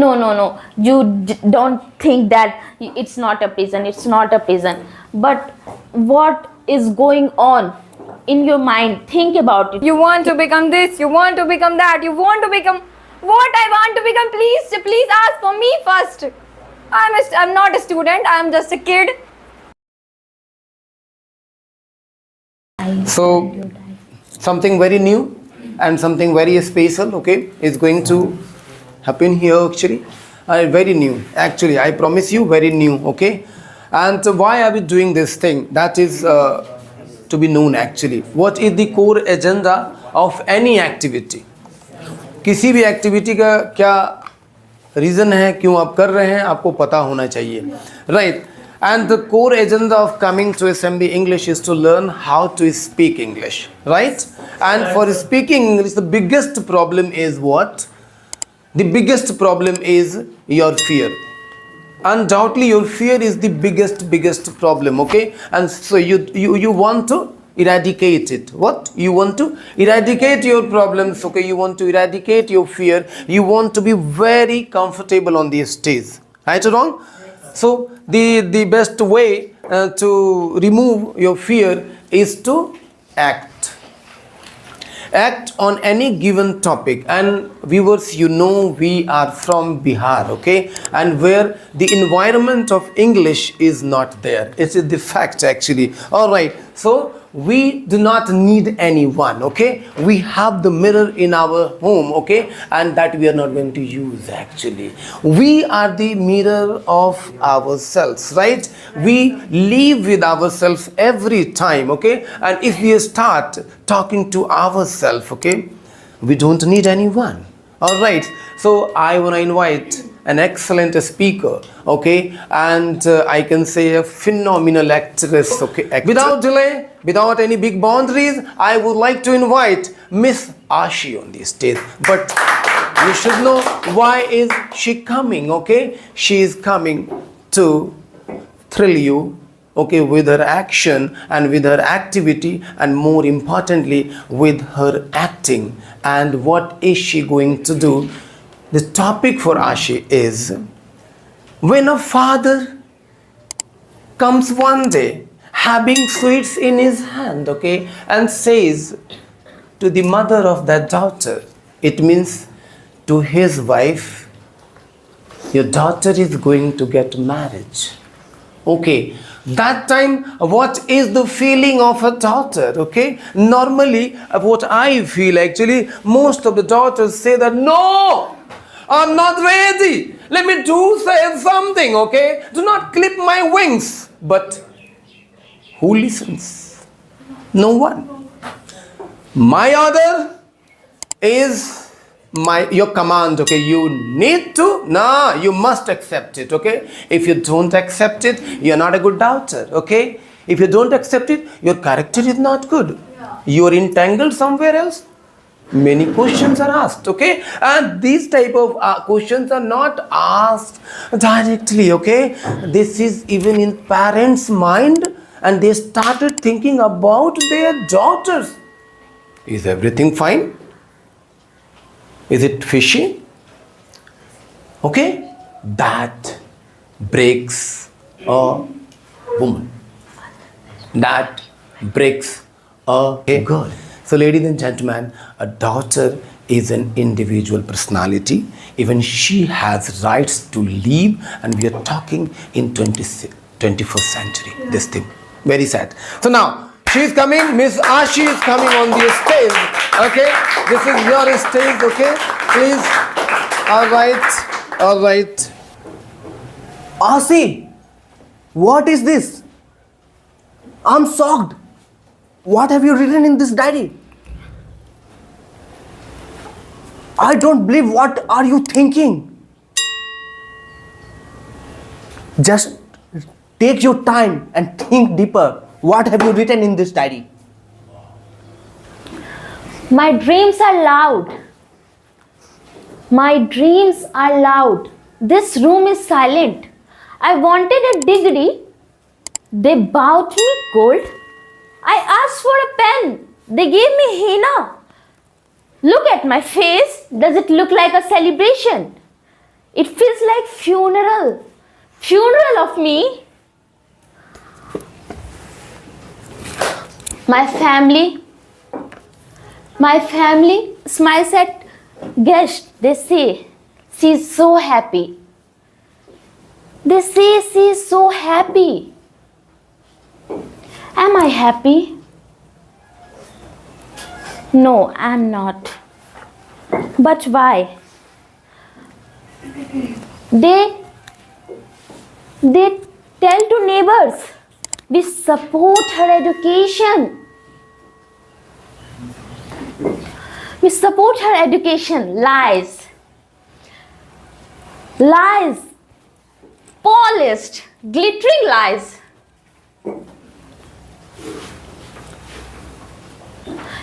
No. You don't think that it's not a prison. It's not a prison. But what is going on in your mind? Think about it. You want to become this, you want to become that, you want to become what I want to become. Please ask for me first. I'm not a student, I'm just a kid. So something very new and something very special, okay, is going to happen here actually. Very new, actually, I promise you, very new, okay. And why are we doing this thing? That is to be known actually. What is the core agenda of any activity? किसी भी activity का क्या reason है, क्यों आप कर रहे हैं, आपको पता होना चाहिए, right. And the core agenda of coming to SMB English is to learn how to speak English, right? And for speaking English, the biggest problem is what? The biggest problem is your fear. Undoubtedly, your fear is the biggest problem, okay? And so you want to eradicate it. What? You want to eradicate your problems, okay? You want to eradicate your fear. You want to be very comfortable on the stage, right or wrong? So the best way to remove your fear is to act on any given topic. And viewers, you know we are from Bihar, okay, and where the environment of English is not there. It is the fact actually. All right, so we do not need anyone, okay. We have the mirror in our home, okay, and that we are not going to use actually. We are the mirror of ourselves, right? We live with ourselves every time, okay. And if we start talking to ourselves, okay, we don't need anyone. All right, so I want to invite an excellent speaker, okay, and I can say a phenomenal actress, okay. Without delay, without any big boundaries, I would like to invite Miss Ashi on the stage. But you should know why is she coming, okay. She is coming to thrill you, okay, with her action and with her activity, and more importantly with her acting. And what is she going to do? The topic for Ashi is, when a father comes one day having sweets in his hand, okay, and says to the mother of that daughter, it means to his wife, your daughter is going to get married. Okay, that time what is the feeling of a daughter, okay? Normally what I feel actually, most of the daughters say that, no, I'm not ready, let me say something, okay? Do not clip my wings. But who listens? No one. My order is your command, okay? You need to, you must accept it, okay? If you don't accept it, you're not a good daughter, okay? If you don't accept it, your character is not good. You're entangled somewhere else. Many questions are asked, okay, and these type of questions are not asked directly, okay. This is even in parents' mind, and they started thinking about their daughters. Is everything fine? Is it fishy? Okay, that breaks a woman, that breaks a girl. So ladies and gentlemen, a daughter is an individual personality. Even she has rights to live, and we are talking in 21st century, this thing. Very sad. So now, she is coming, Miss Ashi is coming on the stage, okay? This is your stage, okay? Please, all right. Ashi, what is this? I'm shocked. What have you written in this diary? I don't believe. What are you thinking? Just take your time and think deeper. What have you written in this diary? My dreams are loud. My dreams are loud. This room is silent. I wanted a degree. They bought me gold. I asked for a pen. They gave me henna. Look at my face. Does it look like a celebration? It feels like funeral. Funeral of me. My family smiles at guests. They say, she's so happy. They say she's so happy. Am I happy? No, I'm not. But why? They tell to neighbors, we support her education. We support her education. Lies. Lies. Polished, glittering lies.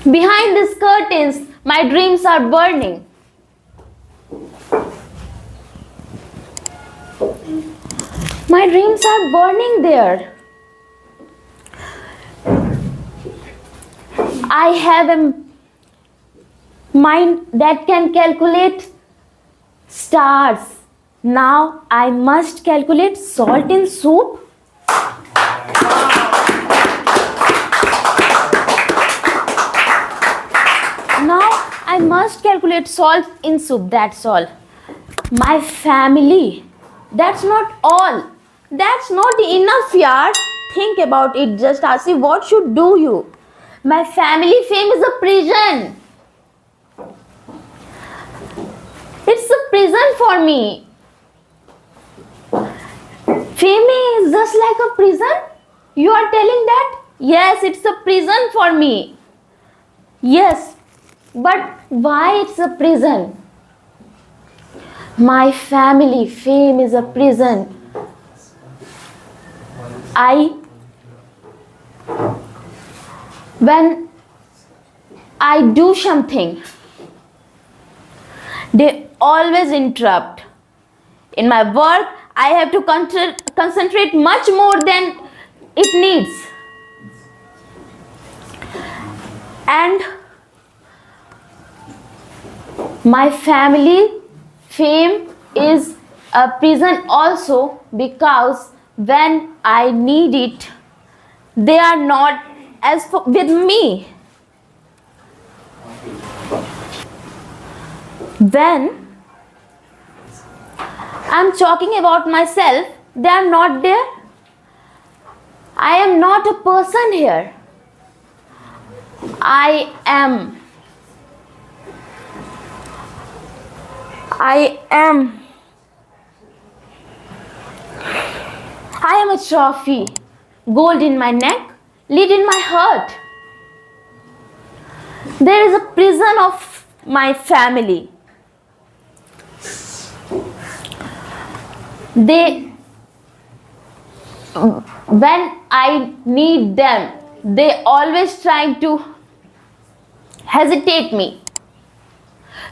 Behind these curtains, my dreams are burning. My dreams are burning there. I have a mind that can calculate stars. Now I must calculate salt in soup. Now I must calculate salt in soup. That's all. My family. That's not all. That's not enough, yaar. Think about it. Just ask me, what should do you? My family fame is a prison. It's a prison for me. Fame is just like a prison? You are telling that? Yes, it's a prison for me. Yes, but why it's a prison? My family fame is a prison. When I do something, they always interrupt. In my work, I have to concentrate much more than it needs. And my family fame is a prison also, because when I need it, they are not with me. When I'm talking about myself, they are not there. I am not a person here. I am a trophy. Gold in my neck, lead in my heart. There is a prison of my family. When I need them, they always trying to hesitate me.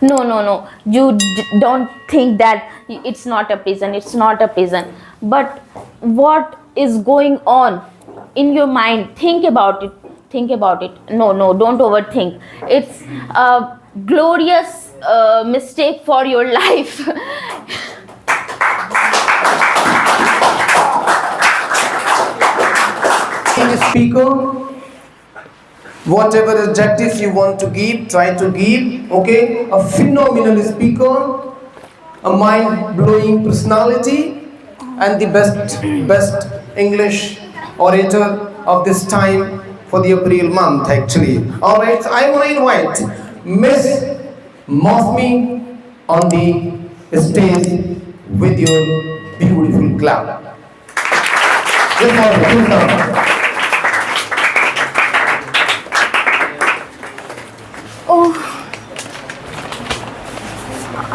No. You don't think that it's not a prison. It's not a prison. But what is going on in your mind? Think about it. No, don't overthink. It's a glorious mistake for your life. Speaker, whatever adjectives you want to give, try to give. Okay, a phenomenal speaker, a mind-blowing personality, and the best English orator of this time for the April month, actually. All right, I want to invite Miss Mosmi on the stage with your beautiful clap.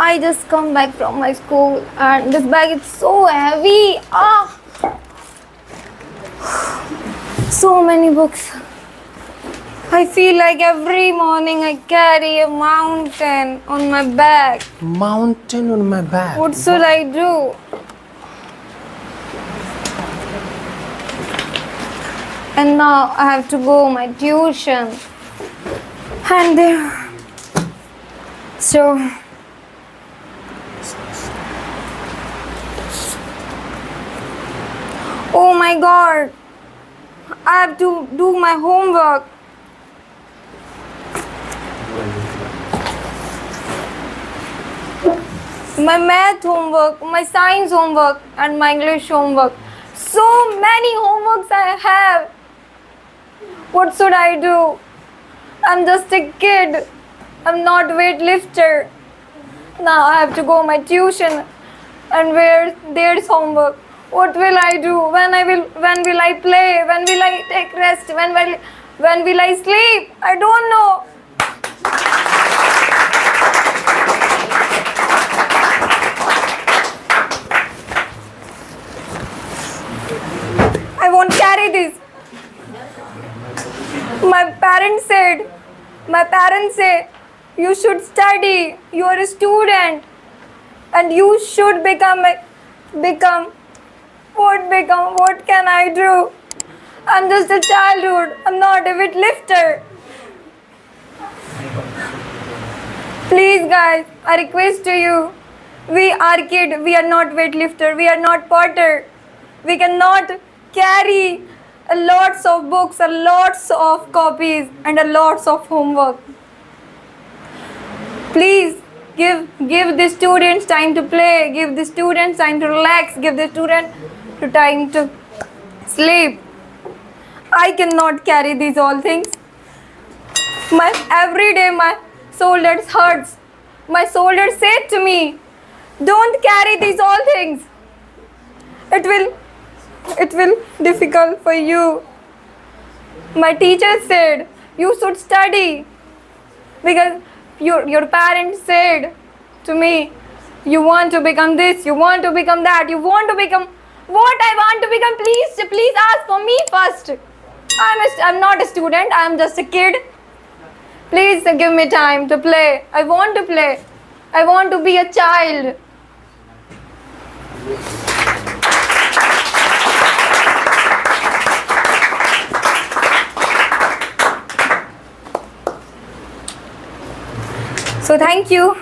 I just come back from my school and this bag is so heavy. So many books. I feel like every morning I carry a mountain on my back. Mountain on my back. What should I do? And now I have to go my tuition. And there. So my god. I have to do my homework. My math homework, my science homework, and my English homework. So many homeworks I have. What should I do? I'm just a kid. I'm not weightlifter. Now I have to go my tuition and where there's homework. What will I do? When will I play? When will I take rest? When will I sleep? I don't know. I won't carry this. My parents say, you should study, you are a student, and you should become, what can I do? I'm just a childhood, I'm not a weightlifter. Please guys, I request to you, we are kid, we are not weightlifter, we are not potter. We cannot carry lots of books, lots of copies, and lots of homework. Please give the students time to play, give the students time to relax, give the students time to sleep. I cannot carry these all things. Every day my shoulders hurts. My shoulders say to me, don't carry these all things. It will difficult for you. My teacher said you should study because your parents said to me, you want to become this, you want to become that, you want to become what I want to become. Please ask for me first. I'm not a student, I'm just a kid. Please give me time to play. I want to play. I want to be a child. So thank you.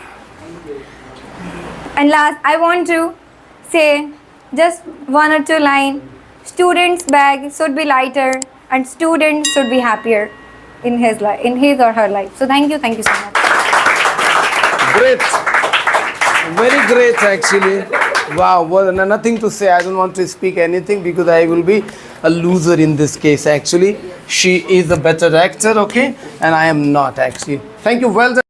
And last, I want to say just one or two lines. Student's bag should be lighter and student should be happier in his or her life. So thank you so much. Great. Very great actually. Wow, well, nothing to say. I don't want to speak anything because I will be a loser in this case actually. She is a better actor, okay? And I am not actually. Thank you. Well done.